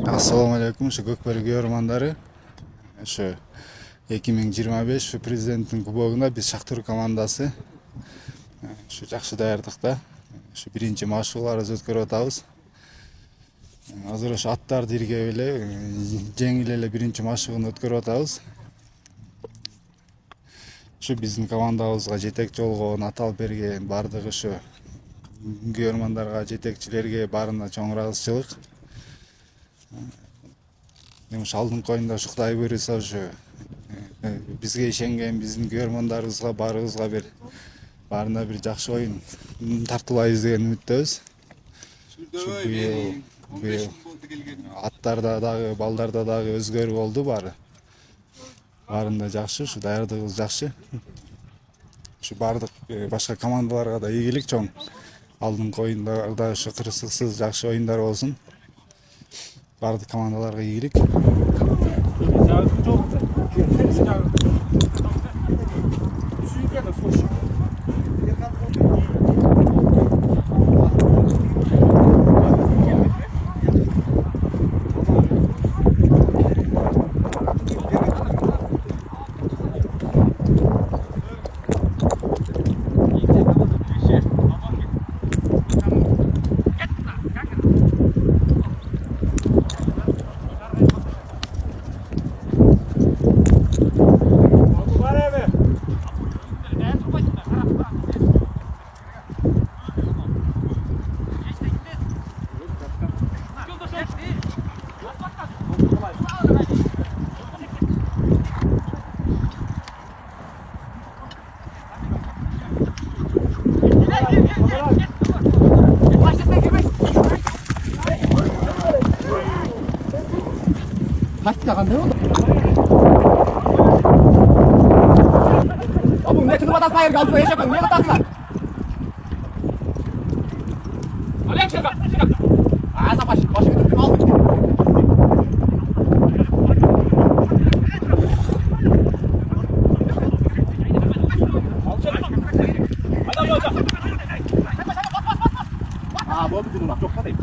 Assalamu alaikum, şu Gökbörgü ormandары. Şu 2025 президенттің кубогында biz Шахтёр командасы. Şu жақсы даярдыкта. Şu биринчи машыгууларыбызды өткөрүп атабыз. Азыр ошо аттарды иргеп эле жеңил эле биринчи машыгууну өткөрүп атабыз. Şu биздин командабызга жетекчи болгон, атал берген бардыгы ушу көрмандарга, жетекчилерге баарына чоң ыраазычылык. Алдыңкы оюнда ушу Кудай буйруса ушу бизге ишенген биздин көрмандарыбызга баарыбызга баарына бир жакшы оюн тартуулайбыз деген үмүттөбүз. Быйыл аттарда дагы, балдарда дагы өзгөрүү болду баары. Баарында жакшы, ушу даярдыгыбыз жакшы. Ушу бардык башка командаларга да ийгилик чоң. Алдыңкы оюндарда ушу кырсыксыз жакшы оюндар болсун. Бардык командаларга ийгилик. Kaç dakika ne oldu? Oğlum ne tırmadan sayır kaldı yaşakın ne katasın? Alem şaka. Asa başı götürdüm aldım. Hadi hocam. Aa bu bir durum çok kadayım.